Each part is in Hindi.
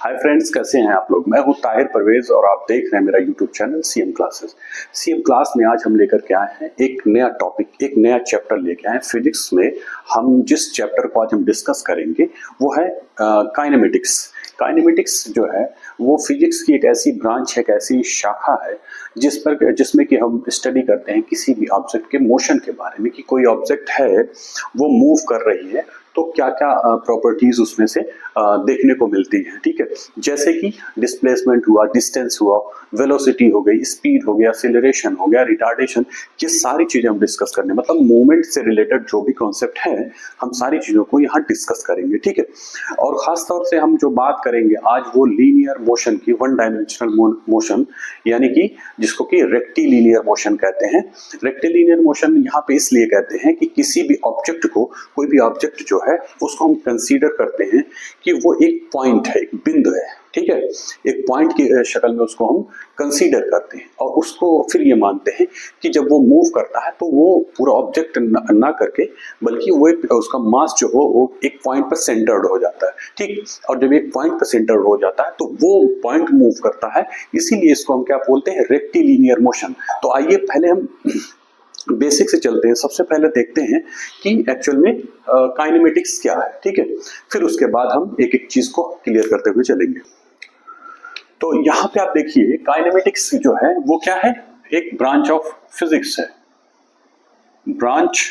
हाय फ्रेंड्स, कैसे हैं आप लोग। मैं हूं ताहिर परवेज और आप देख रहे हैं मेरा YouTube channel CM classes. CM class में आज हम लेकर के आए हैं एक नया टॉपिक, एक नया चैप्टर लेके आए हैं फिजिक्स में। हम जिस चैप्टर को आज हम डिस्कस करेंगे वो है काइनेमेटिक्स। काइनेमेटिक्स जो है वो फिजिक्स की एक ऐसी ब्रांच है, एक ऐसी शाखा है जिसमें कि हम स्टडी करते हैं किसी भी ऑब्जेक्ट के मोशन के बारे में, कि कोई ऑब्जेक्ट है वो मूव कर रही है तो क्या क्या प्रॉपर्टीज उसमें से देखने को मिलती है। ठीक है, जैसे कि डिस्प्लेसमेंट हुआ, डिस्टेंस हुआ, वेलोसिटी हो गई, स्पीड हो गया, एक्सीलरेशन हो गया, रिटार्डेशन, ये सारी चीजें हम डिस्कस करने, मतलब मूवमेंट से रिलेटेड जो भी कॉन्सेप्ट है हम सारी चीजों को यहाँ डिस्कस करेंगे। ठीक है, और खास तौर से हम जो बात करेंगे आज वो लीनियर मोशन की, वन डायमेंशनल मोशन, यानी कि जिसको कि रेक्टिलिनियर मोशन कहते हैं। रेक्टिलिनियर मोशन यहाँ पे इसलिए कहते हैं कि किसी भी ऑब्जेक्ट को, कोई भी ऑब्जेक्ट जो है उसको हम कंसीडर करते हैं कि वो एक पॉइंट है, एक बिंदु है। ठीक है, एक पॉइंट की शक्ल में उसको हम कंसीडर करते हैं और उसको फिर ये मानते हैं कि जब वो मूव करता है तो वो पूरा ऑब्जेक्ट ना करके बल्कि वो एक उसका मास जो हो वो एक पॉइंट पर सेंटर्ड हो जाता है। ठीक, और जब एक पॉइंट पर सेंटर्ड हो जाता है तो वो पॉइंट मूव करता है, इसीलिए इसको हम क्या बोलते हैं, रेक्टिलिनियर मोशन। तो आइए पहले हम बेसिक से चलते हैं। सबसे पहले देखते हैं कि एक्चुअल में काइनेमेटिक्स क्या है। ठीक है, फिर उसके बाद हम एक एक चीज को क्लियर करते हुए चलेंगे। तो यहाँ पे आप देखिए काइनेमेटिक्स जो है वो क्या है, एक ब्रांच ऑफ फिजिक्स है, ब्रांच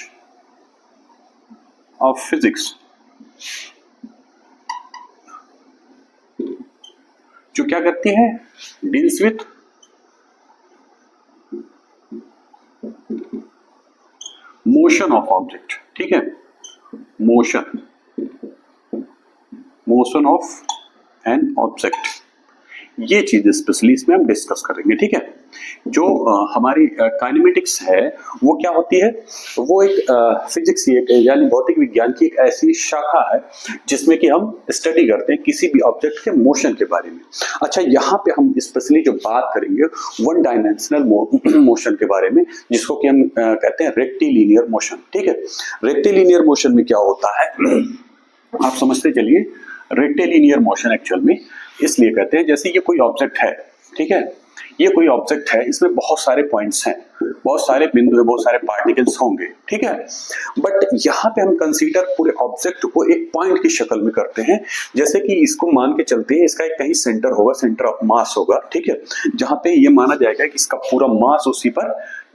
ऑफ फिजिक्स, जो क्या करती है, deals with motion of object. ठीक है, मोशन ऑफ एन ऑब्जेक्ट, ये चीज स्पेशली इसमें हम डिस्कस करेंगे। ठीक है, जो हमारी काइनेमेटिक्स है वो क्या होती है, वो एक फिजिक्स यानी भौतिक विज्ञान की एक ऐसी शाखा है जिसमें कि हम स्टडी करते हैं किसी भी ऑब्जेक्ट के मोशन के बारे में। अच्छा, यहाँ पे हम स्पेशली जो बात करेंगे वन डायमेंशनल मोशन के बारे में, जिसको कि हम कहते हैं रेक्टिलिनियर मोशन। ठीक है, रेक्टिलिनियर मोशन में क्या होता है आप समझते चलिए। रेक्टिलिनियर मोशन एक्चुअल में इसलिए कहते हैं, जैसे ये कोई ऑब्जेक्ट है, ठीक है, ये कोई ऑब्जेक्ट है, इसमें बहुत सारे पॉइंट्स हैं, बहुत सारे बिंदु है, बहुत सारे पार्टिकल्स होंगे। ठीक है, बट यहाँ पे हम कंसीडर पूरे ऑब्जेक्ट को एक पॉइंट की शक्ल में करते हैं। जैसे कि इसको मान के चलते हैं, इसका एक कहीं सेंटर होगा, सेंटर ऑफ मास होगा। ठीक है, जहाँ पे ये माना जाएगा कि इसका पूरा मास उसी पर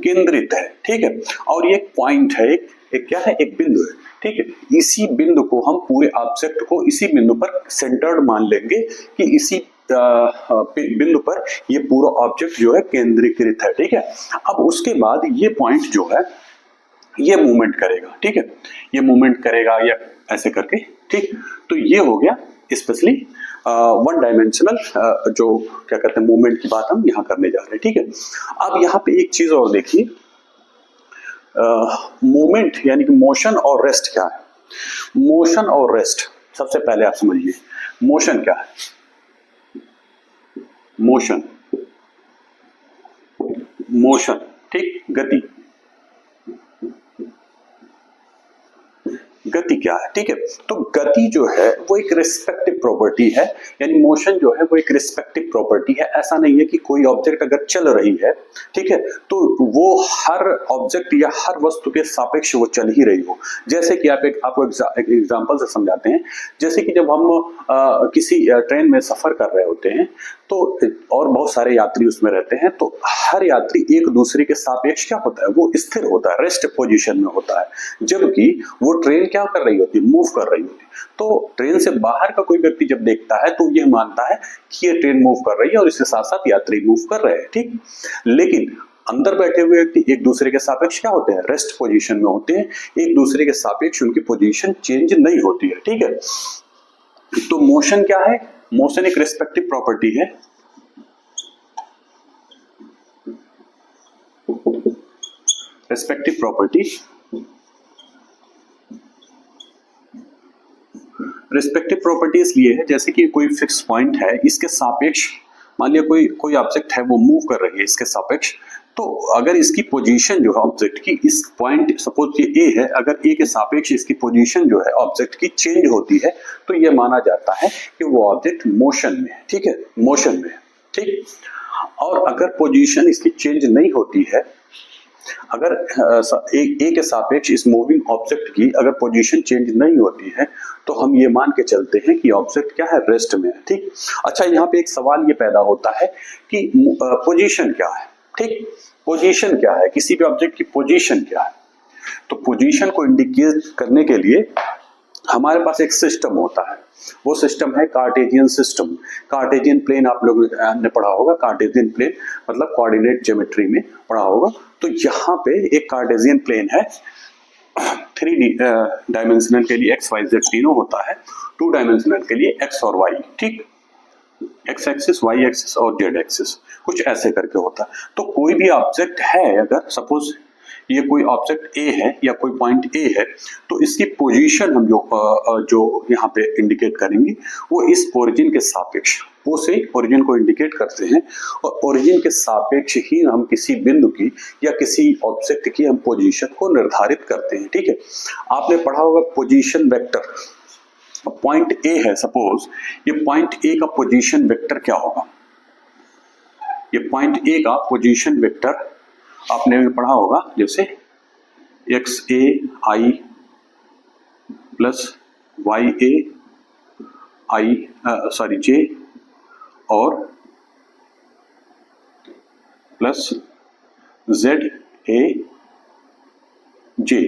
केंद्रित है। ठीक है, और ये एक पॉइंट है, एक क्या है, एक बिंदु है। ठीक है, इसी बिंदु को हम पूरे ऑब्जेक्ट को इसी बिंदु पर सेंटर्ड मान लेंगे कि इसी बिंदु पर ये पूरा ऑब्जेक्ट जो है केंद्रीकृत है। ठीक है, अब उसके बाद ये पॉइंट जो है ये मूवमेंट करेगा। ठीक है, ये मूवमेंट करेगा या ऐसे करके। ठीक, तो ये हो गया स्पेशली वन डायमेंशनल जो क्या कहते हैं मूवमेंट की बात हम यहाँ करने जा रहे हैं। ठीक है, अब यहाँ पे एक चीज और देखिए, मूवमेंट यानी कि मोशन और रेस्ट क्या है। मोशन और रेस्ट, सबसे पहले आप समझिए मोशन क्या है। मोशन ठीक, गति क्या है। ठीक है, तो गति जो है वो एक रिस्पेक्टिव प्रॉपर्टी है, यानी मोशन जो है वो एक रिस्पेक्टिव प्रॉपर्टी है। ऐसा नहीं है कि कोई ऑब्जेक्ट अगर चल रही है, ठीक है, तो वो हर ऑब्जेक्ट या हर वस्तु के सापेक्ष वो चल ही रही हो। जैसे कि आपको एक एग्जांपल से समझाते हैं। जैसे कि जब हम किसी ट्रेन में सफर कर रहे होते हैं तो और बहुत सारे यात्री उसमें रहते हैं, तो हर यात्री एक दूसरे के सापेक्ष क्या होता है, वो स्थिर होता है, रेस्ट पोजीशन में होता है, जबकि वो ट्रेन क्या कर रही होती है, मूव कर रही होती है। तो ट्रेन से बाहर का कोई व्यक्ति जब देखता है तो ये मानता है कि ये ट्रेन मूव कर रही है और इसके साथ साथ यात्री मूव कर रहे हैं। ठीक, लेकिन अंदर बैठे हुए व्यक्ति एक दूसरे के सापेक्ष क्या होते हैं, रेस्ट पोजीशन में होते हैं, एक दूसरे के सापेक्ष उनकी पोजीशन चेंज नहीं होती है। ठीक है, तो मोशन क्या है, मोशन एक रिस्पेक्टिव प्रॉपर्टी है, रिस्पेक्टिव प्रॉपर्टी। रिस्पेक्टिव प्रॉपर्टी इसलिए है जैसे कि कोई फिक्स पॉइंट है, इसके सापेक्ष मान लिया कोई ऑब्जेक्ट है वो मूव कर रही है इसके सापेक्ष, तो अगर इसकी पोजीशन जो है ऑब्जेक्ट की इस पॉइंट सपोज ये ए है, अगर ए के सापेक्ष इसकी पोजीशन जो है ऑब्जेक्ट की चेंज होती है तो ये माना जाता है कि वो ऑब्जेक्ट मोशन में है, ठीक है, मोशन में है, ठीक। और अगर पोजीशन इसकी चेंज नहीं होती है, अगर ए के सापेक्ष इस मूविंग ऑब्जेक्ट की अगर पोजीशन चेंज नहीं होती है तो हम ये मान के चलते हैं कि ऑब्जेक्ट क्या है, रेस्ट में है, ठीक। अच्छा, यहाँ पे एक सवाल ये पैदा होता है कि पोजीशन क्या है, ठीक, पोजीशन क्या है, किसी भी ऑब्जेक्ट की पोजीशन क्या है। तो पोजीशन को इंडिकेट करने के लिए हमारे पास एक सिस्टम होता है, वो सिस्टम है कार्टेशियन सिस्टम। कार्टेशियन प्लेन आप लोग ने पढ़ा होगा, कार्टेशियन प्लेन मतलब कोऑर्डिनेट ज्योमेट्री में पढ़ा होगा। तो यहाँ पे एक कार्टेशियन प्लेन है, 3 डायमेंशनल के लिए एक्स वाई जेड तीनों होता है, 2 डायमेंशनल के लिए एक्स और वाई, ठीक, एक्स एक्सिस, वाई एक्सिस और जेड एक्सिस, कुछ ऐसे करके होता है। तो कोई भी ऑब्जेक्ट है, अगर सपोज ये कोई ऑब्जेक्ट ए है या कोई पॉइंट ए है, तो इसकी पोजीशन हम जो यहाँ पे इंडिकेट करेंगे वो इस ओरिजिन के सापेक्ष, वो से ओरिजिन को इंडिकेट करते हैं और ओरिजिन के सापेक्ष ही हम किसी बिंदु की या किसी ऑब्जेक्ट की हम पोजीशन को निर्धारित करते हैं, ठीक है। आपने पढ़ा होगा पोजीशन वेक्टर। पॉइंट ए है, सपोज ये पॉइंट ए का पोजीशन वेक्टर क्या होगा, ये पॉइंट ए का पोजीशन वेक्टर आपने पढ़ा होगा, जैसे X A I plus Y A I sorry J और प्लस जेड ए जे,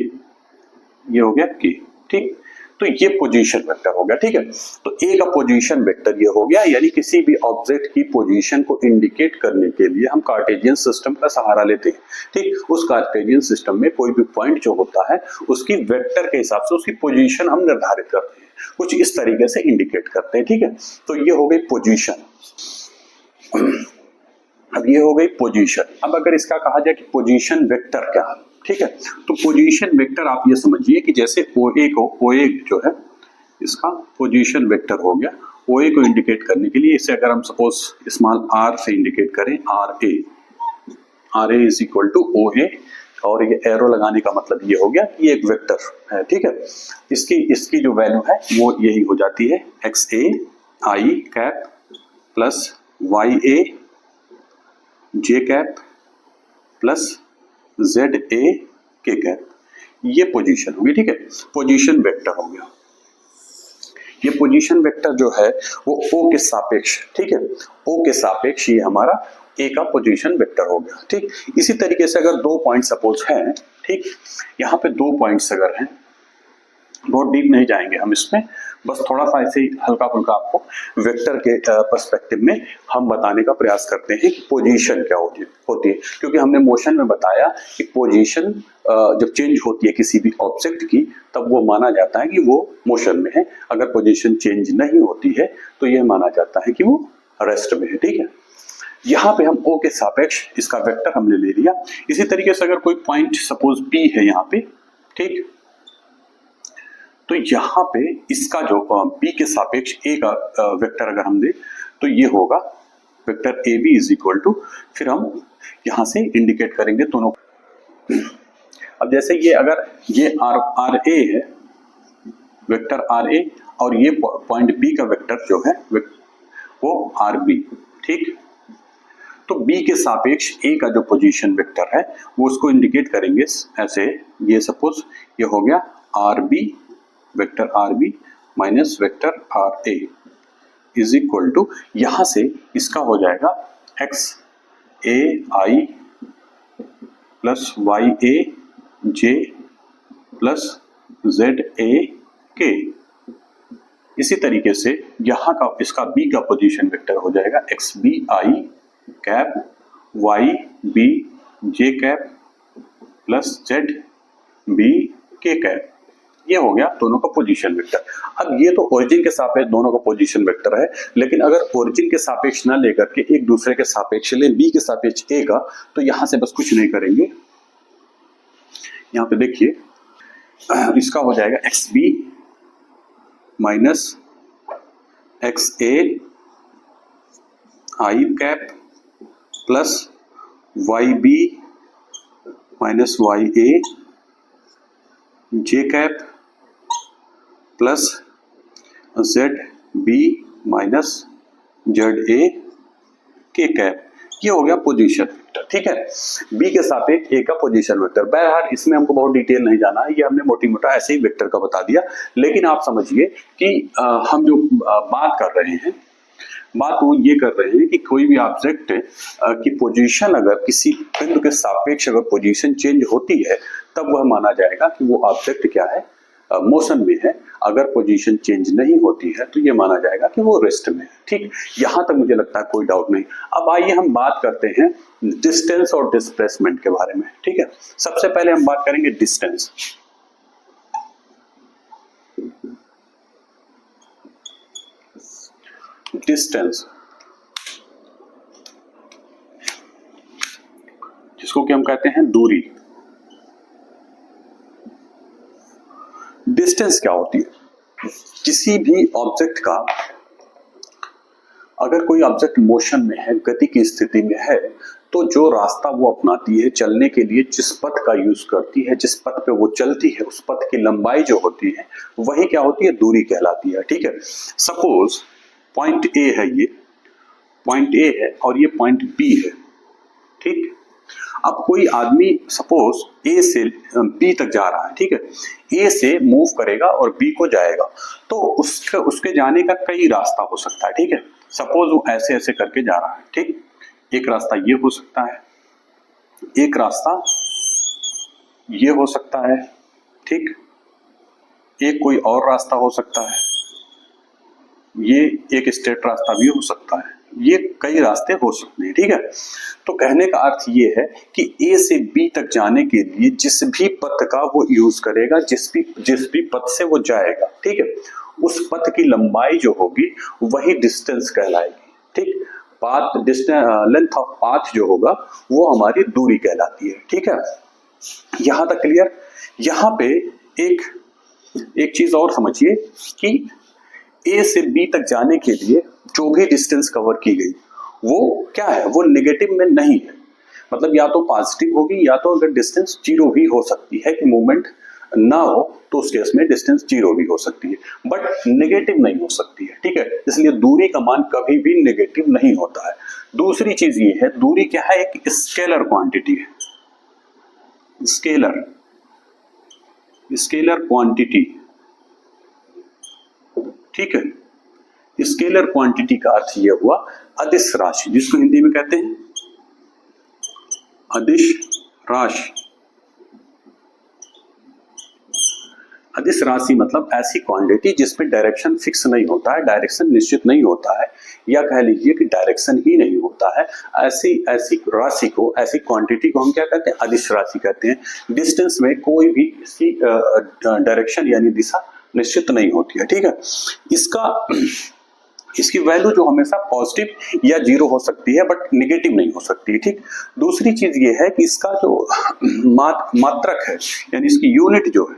ये हो गया के, ठीक। तो ये पोजीशन वेक्टर हो गया, ठीक है। तो ए का पोजीशन वेक्टर ये हो गया, यानी किसी भी ऑब्जेक्ट की पोजीशन को इंडिकेट करने के लिए हम कार्टेशियन सिस्टम का सहारा लेते हैं, ठीक। उस कार्टेशियन सिस्टम में कोई भी पॉइंट जो होता है उसकी वेक्टर के हिसाब से उसकी पोजीशन हम निर्धारित करते हैं, कुछ इस तरीके से इंडिकेट करते हैं, ठीक है। तो ये हो गई पोजीशन। अब ये हो गई पोजीशन। अब अगर इसका कहा जाए कि पोजीशन वेक्टर क्या है, ठीक है, तो पोजीशन वेक्टर आप ये समझिए कि जैसे OA जो है इसका पोजीशन वेक्टर हो गया। OA को इंडिकेट करने के लिए इसे अगर हम सपोज स्मॉल r से इंडिकेट करें, RA is equal to OA, और ये एरो लगाने का मतलब ये हो गया कि ये एक वेक्टर है, ठीक है। इसकी जो वैल्यू है वो यही हो जाती है, XA I cap plus YA J cap plus ZA के कैप, ये पोजीशन होगी, ठीक है, पोजीशन वेक्टर हो गया। ये पोजीशन वेक्टर जो है वो O के सापेक्ष, ठीक है, O के सापेक्ष ये हमारा A का पोजीशन वेक्टर हो गया, ठीक। इसी तरीके से अगर 2 पॉइंट सपोज हैं, ठीक, यहाँ पे 2 पॉइंट्स अगर हैं, बहुत डीप नहीं जाएंगे हम इसमें, बस थोड़ा सा ऐसे ही हल्का फुल्का आपको वेक्टर के पर्सपेक्टिव में हम बताने का प्रयास करते हैं कि पोजीशन क्या होती है, क्योंकि हमने मोशन में बताया कि पोजीशन जब चेंज होती है किसी भी ऑब्जेक्ट की तब वो माना जाता है कि वो मोशन में है, अगर पोजीशन चेंज नहीं होती है तो ये माना जाता है कि वो रेस्ट में है, ठीक है। यहाँ पे हम O के सापेक्ष इसका वेक्टर हमने ले लिया। इसी तरीके से अगर कोई पॉइंट सपोज P है यहाँ पे, ठीक, तो यहाँ पे इसका जो P के सापेक्ष A का वेक्टर अगर हम दे तो ये होगा vector AB is equal to, फिर हम यहाँ से इंडिकेट करेंगे दोनों। अब जैसे ये अगर ये RA है, वेक्टर RA, और ये पॉइंट B का वेक्टर जो है वो RB, ठीक। तो B के सापेक्ष A का जो पोजीशन वेक्टर है वो उसको इंडिकेट करेंगे ऐसे, ये सपोज ये हो गया RB, vector RB minus vector RA is equal to, यहां से इसका हो जाएगा XAI plus YA J plus ZAK। इसी तरीके से यहाँ का इसका B का पोजीशन वेक्टर हो जाएगा XBI cap YB J cap plus ZBK cap. ये हो गया दोनों का पोजीशन वेक्टर। अब ये तो ओरिजिन के सापेक्ष दोनों का पोजीशन वेक्टर है, लेकिन अगर ओरिजिन के सापेक्ष ना लेकर के एक दूसरे के सापेक्ष ले, B के सापेक्ष A का, तो यहां से बस कुछ नहीं करेंगे। यहाँ पे देखिए इसका हो जाएगा XB minus XA I cap plus y b minus y a j cap plus z b minus z a k cap. ये हो गया पोजीशन वेक्टर, ठीक है। बी के सापेक्ष ए का पोजीशन वेक्टर। बहरहाल इसमें हमको बहुत डिटेल नहीं जाना है, ये हमने मोटी मोटा ऐसे ही वेक्टर का बता दिया। लेकिन आप समझिए कि हम जो बात कर रहे हैं, बात वो ये कर रहे हैं कि कोई भी ऑब्जेक्ट की पोजीशन अगर किसी बिंदु के सापेक्ष अगर पोजीशन चेंज होती है तब वह माना जाएगा कि वो ऑब्जेक्ट क्या है, मोशन में है। अगर पोजीशन चेंज नहीं होती है तो ये माना जाएगा कि वो रेस्ट में है, ठीक। यहां तक मुझे लगता है कोई डाउट नहीं। अब आइए हम बात करते हैं डिस्टेंस और डिस्प्लेसमेंट के बारे में, ठीक है। सबसे पहले हम बात करेंगे डिस्टेंस। डिस्टेंस जिसको कि हम कहते हैं दूरी। डिस्टेंस क्या होती है? किसी भी ऑब्जेक्ट का, अगर कोई ऑब्जेक्ट मोशन में है, गति की स्थिति में है, तो जो रास्ता वो अपनाती है चलने के लिए, जिस पथ का यूज करती है, जिस पथ पे वो चलती है, उस पथ की लंबाई जो होती है वही क्या होती है, दूरी कहलाती है, ठीक है। सपोज पॉइंट ए है, ये पॉइंट ए है और ये पॉइंट बी है, ठीक। अब कोई आदमी सपोज ए से बी तक जा रहा है, ठीक है। ए से मूव करेगा और बी को जाएगा, तो उसके जाने का कई रास्ता हो सकता है, ठीक है। सपोज वो ऐसे ऐसे करके जा रहा है, ठीक। एक रास्ता ये हो सकता है, एक रास्ता ये हो सकता है, ठीक। एक कोई और रास्ता हो सकता है, ये एक स्ट्रेट रास्ता भी हो सकता है, ये कई रास्ते हो सकते हैं, ठीक है। तो कहने का अर्थ ये है कि ए से बी तक जाने के लिए जिस भी पथ का वो यूज करेगा, जिस भी पथ से वो जाएगा, ठीक है, उस पथ की लंबाई जो होगी वही डिस्टेंस कहलाएगी, ठीक। Path distance, length of path जो होगा वो हमारी दूरी कहलाती है, ठीक है। यहां तक क्लियर। यहां पे एक चीज और समझिए कि ए से बी तक जाने के लिए जो भी डिस्टेंस कवर की गई वो क्या है, वो नेगेटिव में नहीं है। मतलब या तो पॉजिटिव होगी, या तो अगर डिस्टेंस जीरो भी हो सकती है कि मूवमेंट ना हो तो उस केस में डिस्टेंस जीरो भी हो सकती है, बट नेगेटिव नहीं हो सकती है, ठीक है। इसलिए दूरी का मान कभी भी नेगेटिव नहीं होता है। दूसरी चीज ये है, दूरी क्या है, एक स्केलर क्वांटिटी है। स्केलर क्वांटिटी, ठीक है। स्केलर क्वांटिटी का अर्थ यह हुआ अदिश राशि, जिसको हिंदी में कहते हैं अदिश राशि। अदिश राशि मतलब ऐसी क्वांटिटी जिसमें डायरेक्शन फिक्स नहीं होता है, डायरेक्शन निश्चित नहीं होता है, या कह लीजिए कि डायरेक्शन ही नहीं होता है। ऐसी राशि को, ऐसी क्वांटिटी को हम क्या कहते हैं, अदिश राशि कहते हैं। डिस्टेंस में कोई भी किसी डायरेक्शन यानी दिशा निश्चित नहीं होती है, ठीक है। इसकी वैल्यू जो हमेशा पॉजिटिव या जीरो हो सकती है, बट नेगेटिव नहीं हो सकती, ठीक। दूसरी चीज ये है कि इसका जो मात्रक है, यानी इसकी यूनिट जो है,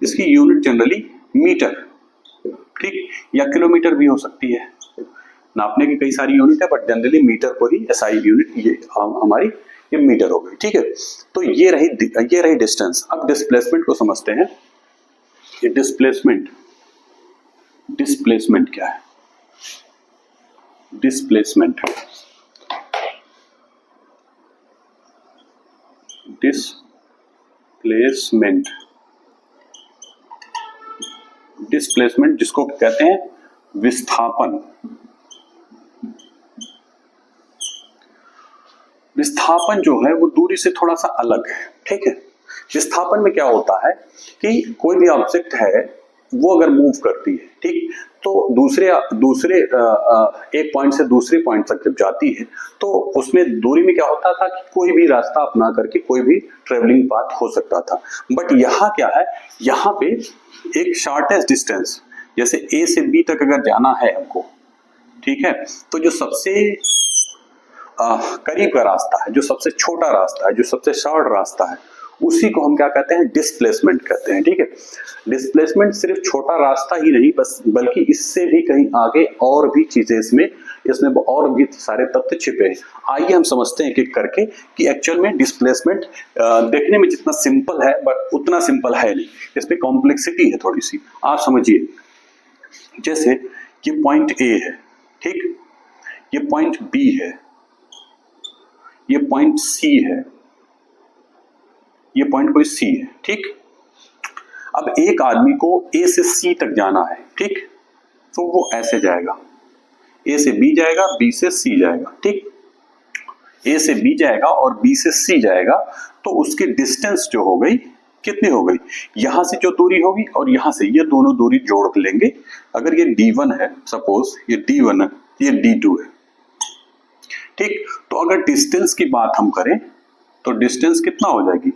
इसकी यूनिट जनरली मीटर, ठीक, या किलोमीटर भी हो सकती है। नापने की कई सारी यूनिट है, बट जनरली मीटर को ही एसआई यूनिट ये हमारी ये मीटर हो गई, ठीक है। तो ये रही डिस्टेंस। अब डिस्प्लेसमेंट को समझते हैं। ये डिस्प्लेसमेंट क्या है? डिस्प्लेसमेंट जिसको कहते हैं विस्थापन। विस्थापन जो है वो दूरी से थोड़ा सा अलग है, ठीक है। विस्थापन में क्या होता है कि कोई भी ऑब्जेक्ट है वो अगर मूव करती है, ठीक, तो दूसरे एक पॉइंट से दूसरे पॉइंट तक जब जाती है तो उसमें दूरी में क्या होता था कि कोई भी रास्ता अपना करके कोई भी ट्रेवलिंग पाथ हो सकता था। बट यहाँ क्या है, यहाँ पे एक शॉर्टेस्ट डिस्टेंस, जैसे ए से बी तक अगर जाना है हमको, ठीक है, तो जो सबसे करीब का रास्ता है, जो सबसे छोटा रास्ता है, जो सबसे शॉर्ट रास्ता है, उसी को हम क्या कहते हैं, डिस्प्लेसमेंट कहते हैं। ठीक है, डिस्प्लेसमेंट सिर्फ छोटा रास्ता ही नहीं बल्कि इससे भी कहीं आगे और भी चीजें इसमें और भी सारे तथ्य छिपे हैं। आइए हम समझते हैं एक एक करके कि एक्चुअल में डिस्प्लेसमेंट देखने में जितना सिंपल है बट उतना सिंपल है नहीं, इसमें कॉम्प्लेक्सिटी है थोड़ी सी। आप समझिए, जैसे ये पॉइंट ए है, ठीक, ये पॉइंट बी है, ये पॉइंट सी है, ये पॉइंट कोई सी है, ठीक। अब एक आदमी को ए से सी तक जाना है, ठीक, तो वो ऐसे जाएगा, ए से बी जाएगा, बी से सी जाएगा, ठीक। ए से बी जाएगा और बी से सी जाएगा, तो उसकी डिस्टेंस जो हो गई कितनी हो गई, यहां से जो दूरी होगी और यहां से, ये दोनों दूरी जोड़ लेंगे। अगर ये D1 है, सपोज ये D1 है, ये D2 है, ठीक। तो अगर डिस्टेंस की बात हम करें तो डिस्टेंस कितना हो जाएगी,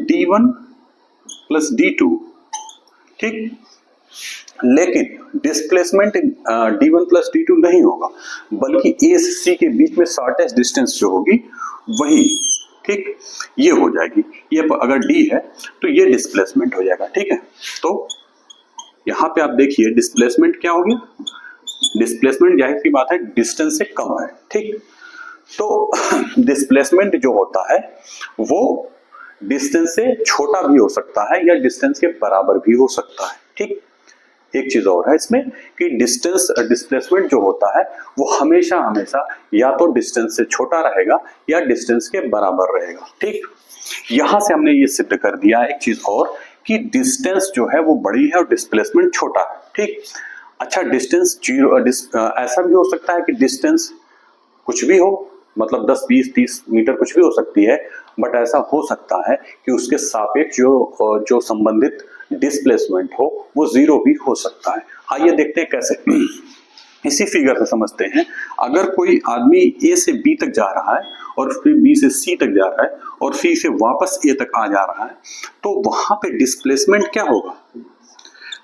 D1 प्लस D2, ठीक। लेकिन डिस्प्लेसमेंट D1 प्लस D2 नहीं होगा, बल्कि A से C के बीच में शॉर्टेस्ट डिस्टेंस जो होगी वही, ठीक, ये हो जाएगी। ये अगर D है तो ये डिस्प्लेसमेंट हो जाएगा, ठीक है। तो यहां पे आप देखिए डिस्प्लेसमेंट क्या हो गया, डिस्प्लेसमेंट जाहिर सी बात है डिस्टेंस से कम है, ठीक। तो डिस्प्लेसमेंट जो होता है वो डिस्टेंस से छोटा भी हो सकता है या डिस्टेंस के बराबर भी हो सकता है, ठीक। एक चीज और है इसमें कि डिस्प्लेसमेंट जो होता है वो हमेशा या तो डिस्टेंस से छोटा रहेगा या डिस्टेंस के बराबर रहेगा, ठीक। यहां से हमने ये सिद्ध कर दिया एक चीज और कि डिस्टेंस जो है वो बड़ी है और डिस्प्लेसमेंट छोटा है, ठीक। अच्छा, डिस्टेंस जीरो, ऐसा भी हो सकता है कि डिस्टेंस कुछ भी हो, मतलब 10, 20, 30 मीटर कुछ भी हो सकती है, बट ऐसा हो सकता है कि उसके सापेक्ष जो संबंधित डिस्प्लेसमेंट हो वो जीरो भी हो सकता है। आइए देखते हैं कैसे। इसी फिगर से समझते हैं, अगर कोई आदमी ए से बी तक जा रहा है और फिर बी से सी तक जा रहा है और सी से वापस ए तक आ जा रहा है, तो वहां पे डिस्प्लेसमेंट क्या होगा,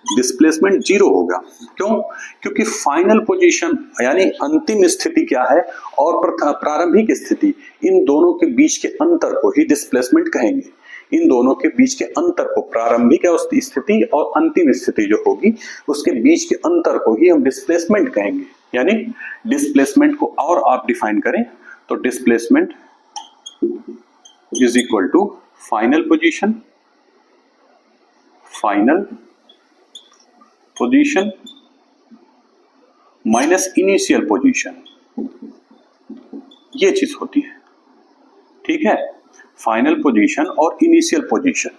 डिस्प्लेसमेंट जीरो होगा। क्यों? क्योंकि फाइनल पोजीशन यानी अंतिम स्थिति क्या है और प्रारंभिक स्थिति, इन दोनों के बीच के अंतर को ही डिस्प्लेसमेंट कहेंगे। इन दोनों के बीच के अंतर को, प्रारंभिक स्थिति और अंतिम स्थिति जो होगी उसके बीच के अंतर को ही हम डिस्प्लेसमेंट कहेंगे। यानी डिस्प्लेसमेंट को और आप डिफाइन करें तो displacement is equal to final position minus initial position, ये चीज होती है, ठीक है। फाइनल पोजीशन और इनिशियल पोजीशन।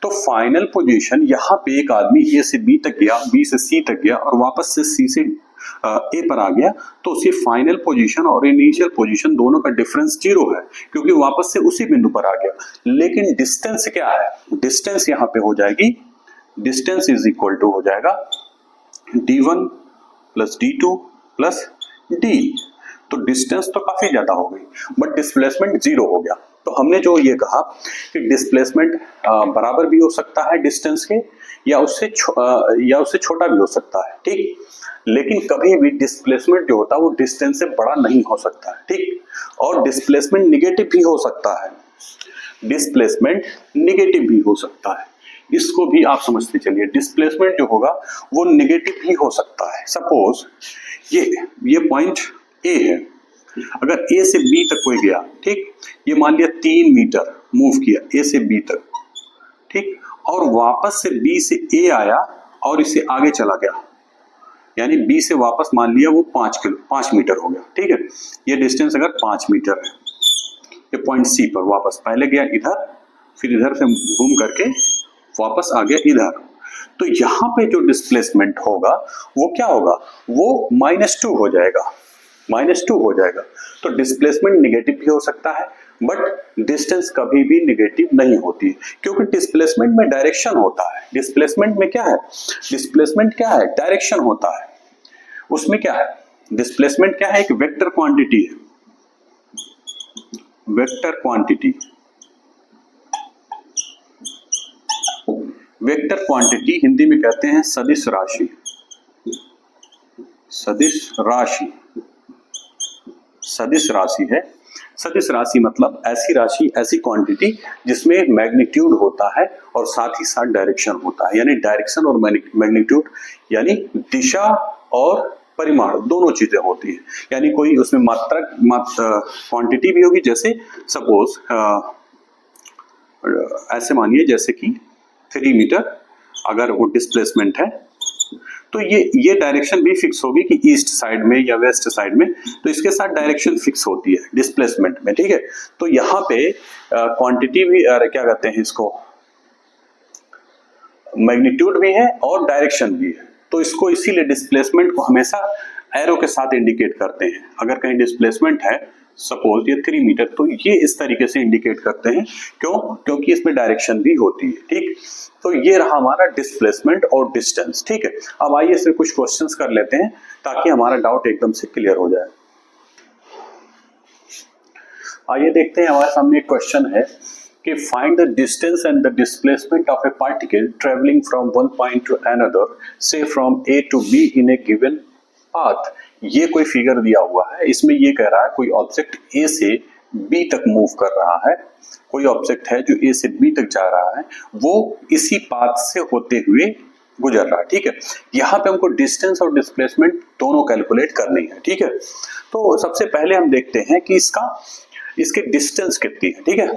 तो फाइनल पोजीशन, यहां पे एक आदमी ए से बी तक गया, बी से सी तक गया और वापस से सी से ए पर आ गया, तो उसकी फाइनल पोजीशन और इनिशियल पोजीशन दोनों का डिफरेंस जीरो है क्योंकि वापस से उसी बिंदु पर आ गया। लेकिन डिस्टेंस क्या है, डिस्टेंस यहां पे हो जाएगी, डिस्टेंस इज इक्वल टू हो जाएगा D1 plus D2 plus D। तो डिस्टेंस तो काफी ज्यादा हो गई बट डिस्प्लेसमेंट जीरो हो गया। तो हमने जो ये कहा कि डिस्प्लेसमेंट बराबर भी हो सकता है डिस्टेंस के या उससे छोटा भी हो सकता है, ठीक। लेकिन कभी भी डिस्प्लेसमेंट जो होता है वो डिस्टेंस से बड़ा नहीं हो सकता है, ठीक। और डिस्प्लेसमेंट निगेटिव भी हो सकता है, डिस्प्लेसमेंट निगेटिव भी हो सकता है, इसको भी आप समझते चलिए। डिस्प्लेसमेंट जो होगा वो निगेटिव भी हो सकता है। सपोज ये पॉइंट ए है, अगर ए से बी तक कोई गया, ठीक, ये मान लिया 3 मीटर मूव किया ए से बी तक, ठीक, और वापस से बी से ए आया और इससे आगे चला गया, यानी बी से वापस मान लिया वो 5 मीटर हो गया, ठीक है। ये डिस्टेंस अगर 5 मीटर है, ये पॉइंट सी पर वापस पहले गया इधर, फिर इधर से घूम करके वापस आ गया इधर, तो यहां पे जो डिस्प्लेसमेंट होगा वो क्या होगा, वो -2 हो जाएगा, -2 हो जाएगा। तो डिस्प्लेसमेंट निगेटिव भी हो सकता है बट डिस्टेंस कभी भी निगेटिव नहीं होती क्योंकि डिस्प्लेसमेंट में डायरेक्शन होता है। डिस्प्लेसमेंट में क्या है, डिस्प्लेसमेंट क्या है, डायरेक्शन होता है। उसमें क्या है, डिस्प्लेसमेंट क्या है, एक वेक्टर क्वांटिटी है, vector quantity. Vector quantity Hindi में कहते हैं सदिश राशि, सदिश राशि, सदिश राशि है। सदिश राशि मतलब ऐसी राशि, ऐसी क्वांटिटी जिसमें मैग्नीट्यूड होता है और साथ ही साथ डायरेक्शन होता है, यानी डायरेक्शन और मैग्नीट्यूड यानी दिशा और परिमाण दोनों चीजें होती है। यानी कोई उसमें मात्रा क्वांटिटी भी होगी, जैसे सपोज ऐसे मानिए जैसे कि 3 मीटर अगर वो डिस्प्लेसमेंट है, तो ये डायरेक्शन भी फिक्स होगी कि ईस्ट साइड में या वेस्ट साइड में, तो इसके साथ डायरेक्शन फिक्स होती है डिस्प्लेसमेंट में, ठीक है। तो यहाँ पे क्वांटिटी भी क्या कहते हैं इसको, मैग्नीट्यूड भी है और डायरेक्शन भी है, तो इसको इसीलिए डिस्प्लेसमेंट को हमेशा एरो के साथ इंडिकेट करते हैं। अगर कहीं डिस्प्लेसमेंट है सपोज ये 3 मीटर, तो ये इस तरीके से इंडिकेट करते हैं, क्यों? क्योंकि इसमें डायरेक्शन भी होती है, ठीक। तो ये रहा हमारा डिस्प्लेसमेंट और डिस्टेंस, ठीक है। अब आइए इसमें कुछ क्वेश्चंस कर लेते हैं ताकि हमारा डाउट एकदम से क्लियर हो जाए। आइए देखते हैं, हमारे सामने एक क्वेश्चन है कि find the distance and the displacement of a particle travelling from one point to another, से from A to B in a given path. ये कोई फिगर दिया हुआ है, इसमें ये कह रहा है कोई ऑब्जेक्ट ए से बी तक मूव कर रहा है, कोई ऑब्जेक्ट है जो ए से बी तक जा रहा है, वो इसी पाथ से होते हुए गुजर रहा है, ठीक है। यहाँ पे हमको डिस्टेंस और डिस्प्लेसमेंट दोनों कैलकुलेट करनी है, ठीक है। तो सबसे पहले हम देखते हैं कि इसकी डिस्टेंस कितनी है, ठीक है।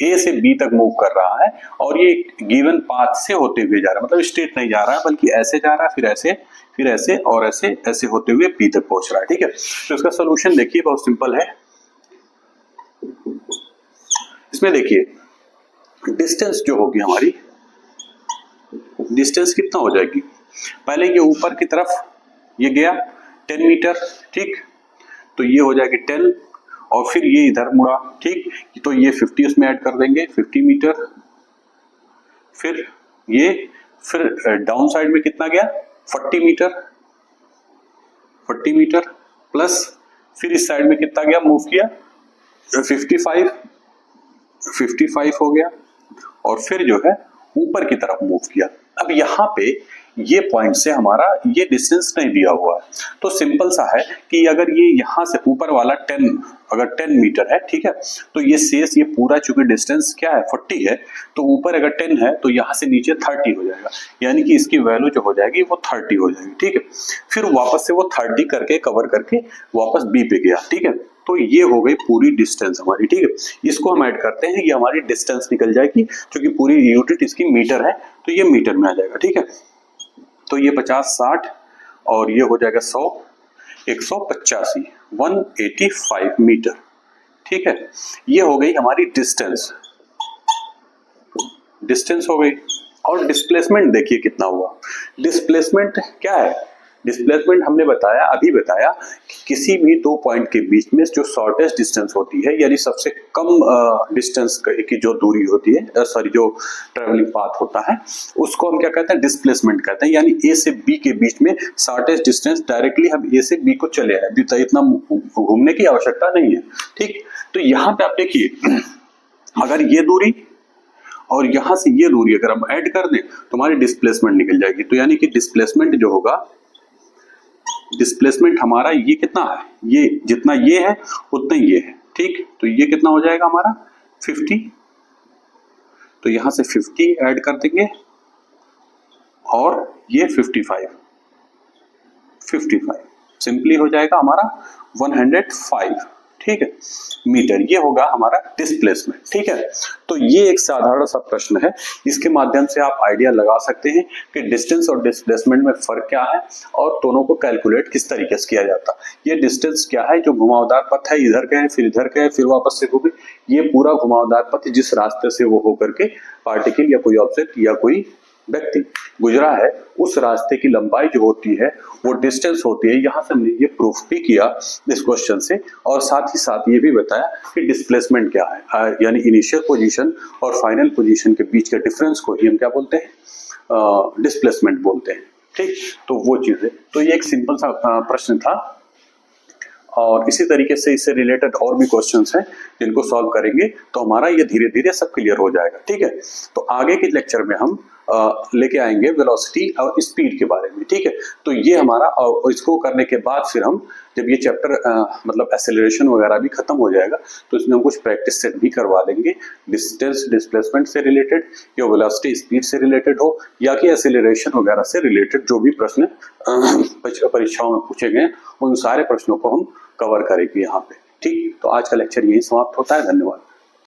ए से बी तक मूव कर रहा है और ये गिवन पाथ से होते हुए जा रहा है, मतलब स्ट्रेट नहीं जा रहा है बल्कि ऐसे जा रहा है, फिर ऐसे, फिर ऐसे और ऐसे ऐसे होते हुए बी तक पहुंच रहा है, ठीक है। तो इसका सोल्यूशन देखिए, बहुत सिंपल है। इसमें देखिए डिस्टेंस जो होगी हमारी, डिस्टेंस कितना हो जाएगी, पहले ये ऊपर की तरफ ये गया 10 मीटर, ठीक, तो ये हो जाएगी 10 और फिर ये इधर मुड़ा, ठीक, तो ये 50 उसमें ऐड कर देंगे 50 मीटर, फिर ये फिर डाउन साइड में कितना गया 40 मीटर, 40 मीटर प्लस फिर इस साइड में कितना गया मूव किया 55 हो गया और फिर जो है ऊपर की तरफ मूव किया। अब यहाँ पे ये पॉइंट से हमारा ये डिस्टेंस नहीं दिया हुआ है, तो सिंपल सा है कि अगर ये यहाँ से ऊपर वाला 10 अगर 10 मीटर है, ठीक है, तो ये शेष ये पूरा चूंकि डिस्टेंस क्या है 40 है, तो ऊपर अगर 10 है तो यहाँ से नीचे 30 हो जाएगा, यानी कि इसकी वैल्यू जो हो जाएगी वो 30 हो जाएगी, ठीक है। फिर वापस से वो 30 करके कवर करके वापस बी पे गया, ठीक है। तो ये हो गई पूरी डिस्टेंस हमारी, ठीक है। इसको हम ऐड करते हैं, ये हमारी डिस्टेंस निकल जाएगी, क्योंकि पूरी यूनिट इसकी मीटर है तो ये मीटर में आ जाएगा, ठीक है। तो ये 50, 60 और ये हो जाएगा 100, 185, 185 मीटर, ठीक है। ये हो गई हमारी डिस्टेंस, डिस्टेंस हो गई। और डिस्प्लेसमेंट देखिए कितना हुआ। डिस्प्लेसमेंट क्या है, डिस्प्लेसमेंट हमने बताया, अभी बताया कि किसी भी दो पॉइंट के बीच में जो शॉर्टेस्ट डिस्टेंस होती है, यानी सबसे कम डिस्टेंस की जो दूरी होती है, सॉरी जो ट्रेवलिंग पाथ होता है, उसको हम क्या कहते हैं, डिस्प्लेसमेंट कहते हैं। यानी ए से बी के बीच में शॉर्टेस्ट डिस्टेंस, डायरेक्टली हम ए से बी को चले आए, इतना घूमने की आवश्यकता नहीं है, ठीक। तो यहाँ पे आप देखिए, अगर ये दूरी और यहां से ये दूरी अगर हम ऐड कर दें तो हमारी डिस्प्लेसमेंट निकल जाएगी। तो यानी कि डिस्प्लेसमेंट जो होगा, डिस्प्लेसमेंट हमारा ये कितना है, ये जितना ये है उतना ये है, ठीक। तो ये कितना हो जाएगा हमारा 50, तो यहां से 50 ऐड कर देंगे और ये 55 सिंपली हो जाएगा हमारा 105, ठीक है, मीटर। ये होगा हमारा डिस्प्लेसमेंट, ठीक है। तो ये एक साधारण सा प्रश्न है, इसके माध्यम से आप आइडिया लगा सकते हैं कि डिस्टेंस और डिस्प्लेसमेंट में फर्क क्या है और दोनों को कैलकुलेट किस तरीके से किया जाता है। ये डिस्टेंस क्या है, जो घुमावदार पथ है, इधर गए फिर इधर गए फिर वापस से घूमे, ये पूरा घुमावदार पथ जिस रास्ते से वो होकर के पार्टिकल या कोई ऑब्जेक्ट या कोई व्यक्ति गुजरा है, उस रास्ते की लंबाई जो होती है वो डिस्टेंस होती है। यहाँ से हमने ये प्रूफ भी किया इस क्वेश्चन से, और साथ ही साथ ये भी बताया कि डिस्प्लेसमेंट क्या है, यानी इनिशियल पोजीशन और फाइनल पोजीशन के बीच के डिफरेंस को ही हम क्या बोलते हैं, डिस्प्लेसमेंट बोलते हैं, ठीक। तो वो चीजें, तो ये एक सिंपल सा प्रश्न था, और इसी तरीके से इससे रिलेटेड और भी क्वेश्चंस हैं जिनको सॉल्व करेंगे तो हमारा ये धीरे धीरे सब क्लियर हो जाएगा, ठीक है। तो आगे के लेक्चर में हम लेके आएंगे वेलोसिटी और स्पीड के बारे में, ठीक है। तो ये हमारा, और इसको करने के बाद फिर हम जब ये चैप्टर मतलब एक्सेलरेशन वगैरह भी खत्म हो जाएगा तो इसमें हम कुछ प्रैक्टिस सेट भी करवा देंगे, डिस्टेंस डिस्प्लेसमेंट से रिलेटेड या वेलोसिटी स्पीड से रिलेटेड हो या कि एक्सेलरेशन वगैरह से रिलेटेड जो भी प्रश्न परीक्षाओं में पूछे गए उन सारे प्रश्नों को हम कवर करेंगे यहाँ पे, ठीक। तो आज का लेक्चर यही समाप्त होता है। धन्यवाद।